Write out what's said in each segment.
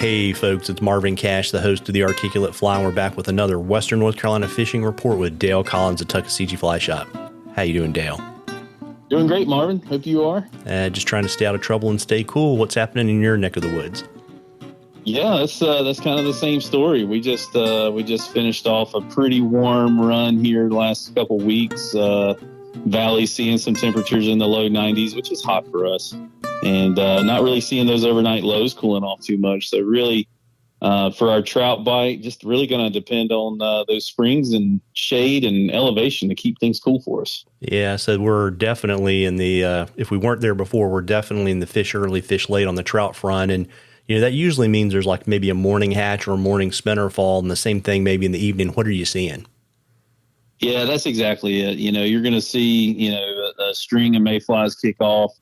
Hey folks, it's Marvin Cash, the host of The Articulate Fly, and we're back with another Western North Carolina fishing report with Dale Collins of Tuckaseegee Fly Shop. How you doing, Dale? Doing great, Marvin. Hope you are. Just trying to stay out of trouble and stay cool. What's happening in your neck of the woods? Yeah, that's kind of the same story. We just finished off a pretty warm run here the last couple weeks. Valley seeing some temperatures in the low 90s, which is hot for us, and not really seeing those overnight lows cooling off too much. So really, for our trout bite, just really going to depend on those springs and shade and elevation to keep things cool for us. Yeah, so we're definitely in the, if we weren't there before, we're definitely in the fish early, fish late on the trout front. And, you know, that usually means there's like maybe a morning hatch or a morning spinner fall, and the same thing maybe in the evening. What are you seeing? Yeah, that's exactly it. You know, you're going to see, a string of mayflies kick off,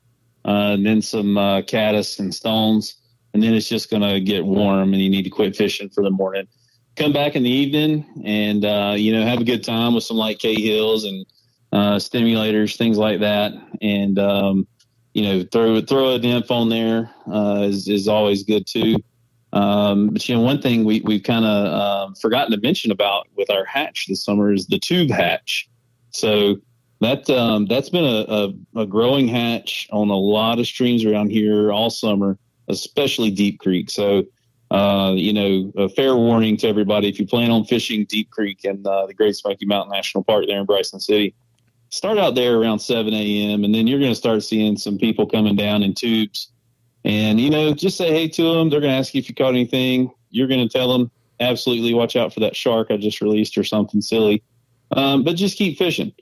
and then some caddis and stones, and then it's just going to get warm and you need to quit fishing for the morning. Come back in the evening and, have a good time with some light Cahills and stimulators, things like that. And, throw a nymph on there is always good too. But one thing we've kind of forgotten to mention about with our hatch this summer is the tube hatch. So that's been a growing hatch on a lot of streams around here all summer, especially Deep Creek. So, a fair warning to everybody, if you plan on fishing Deep Creek and the Great Smoky Mountain National Park there in Bryson City, start out there around 7 a.m. and then you're going to start seeing some people coming down in tubes. And, just say hey to them. They're going to ask you if you caught anything. You're going to tell them, absolutely watch out for that shark I just released or something silly. But just keep fishing.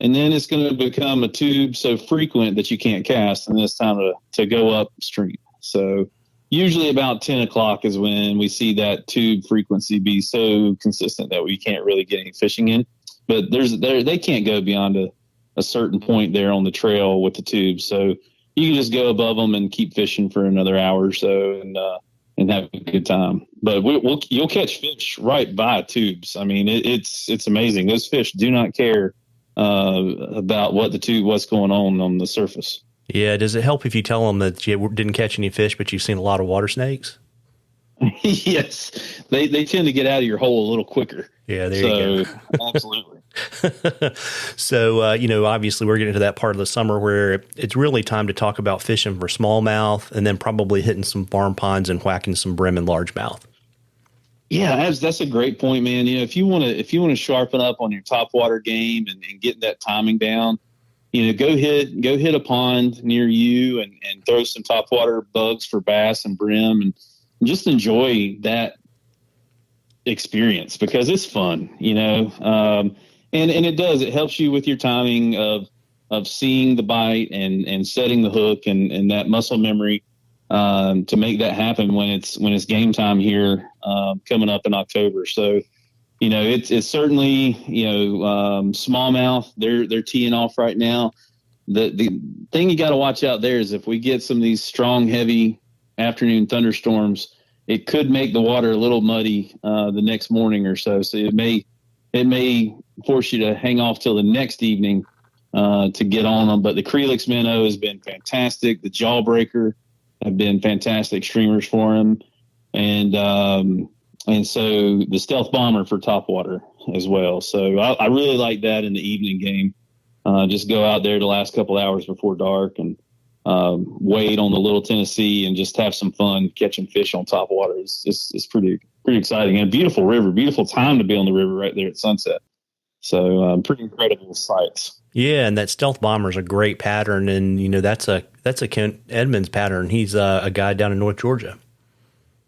And then it's going to become a tube so frequent that you can't cast, and it's time to go upstream. So usually about 10 o'clock is when we see that tube frequency be so consistent that we can't really get any fishing in. But they can't go beyond a certain point there on the trail with the tubes. So you can just go above them and keep fishing for another hour or so and have a good time. But you'll catch fish right by tubes. I mean, it's amazing. Those fish do not care about what's going on the surface. Yeah. Does it help if you tell them that you didn't catch any fish, but you've seen a lot of water snakes? Yes. They tend to get out of your hole a little quicker. Yeah, there you go. Absolutely. So, obviously we're getting to that part of the summer where it's really time to talk about fishing for smallmouth and then probably hitting some farm ponds and whacking some brim and largemouth. Yeah, that's a great point, man. If you want to sharpen up on your topwater game and getting that timing down, go hit a pond near you and throw some topwater bugs for bass and brim and just enjoy that experience because it's fun, and it helps you with your timing of seeing the bite and setting the hook and that muscle memory to make that happen when it's game time here coming up in October. So it's certainly smallmouth they're teeing off right now. The thing you got to watch out there is if we get some of these strong heavy afternoon thunderstorms, it could make the water a little muddy the next morning or so. So it may force you to hang off till the next evening to get on them. But the Creelix minnow has been fantastic. The Jawbreaker have been fantastic streamers for him, and so the Stealth Bomber for topwater as well. So I really like that in the evening game. Just go out there the last couple hours before dark and wade on the Little Tennessee and just have some fun catching fish on top water. It's pretty exciting, and a beautiful river, beautiful time to be on the river right there at sunset. So pretty incredible sights. Yeah, and that Stealth Bomber is a great pattern, and that's a Kent Edmonds pattern. He's a guy down in North Georgia.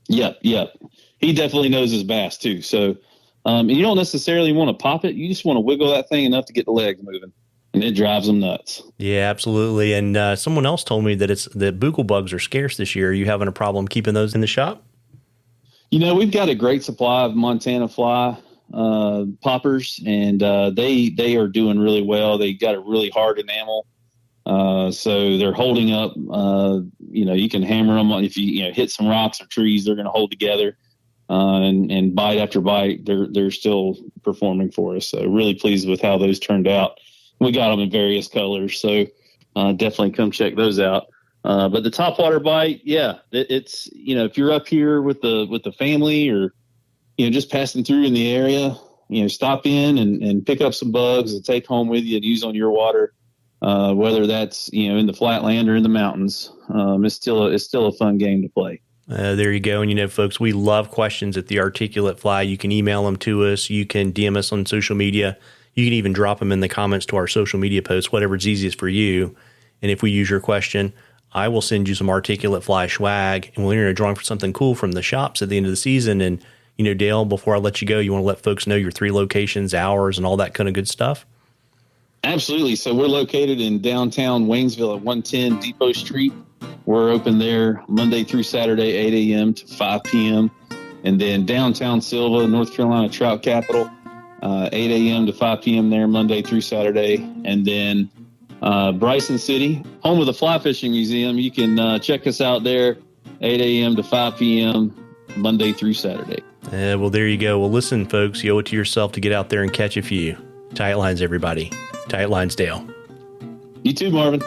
Yep. He definitely knows his bass too. So you don't necessarily want to pop it; you just want to wiggle that thing enough to get the legs moving. And it drives them nuts. Yeah, absolutely. And someone else told me that the bugle bugs are scarce this year. Are you having a problem keeping those in the shop? We've got a great supply of Montana fly poppers, and they are doing really well. They got a really hard enamel, so they're holding up. You can hammer them if you hit some rocks or trees. They're going to hold together, and bite after bite, they're still performing for us. So really pleased with how those turned out. We got them in various colors, so definitely come check those out. But the topwater bite, yeah, it's, if you're up here with the family or, just passing through in the area, stop in and pick up some bugs and take home with you and use on your water. Whether that's, in the flatland or in the mountains, it's still a fun game to play. There you go. And, folks, we love questions at the Articulate Fly. You can email them to us. You can DM us on social media. You can even drop them in the comments to our social media posts, whatever's easiest for you. And if we use your question, I will send you some Articulate Fly swag, and we'll enter a drawing for something cool from the shops at the end of the season. And, Dale, before I let you go, you want to let folks know your 3 locations, hours, and all that kind of good stuff? Absolutely. So we're located in downtown Waynesville at 110 Depot Street. We're open there Monday through Saturday, 8 a.m. to 5 p.m. And then downtown Silva, North Carolina Trout Capital, 8 a.m. to 5 p.m. there Monday through Saturday. And then Bryson City, home of the Fly Fishing Museum. You can check us out there, 8 a.m. to 5 p.m. Monday through Saturday. Well, there you go. Well, listen, folks, you owe it to yourself to get out there and catch a few. Tight lines, everybody. Tight lines, Dale. You too, Marvin.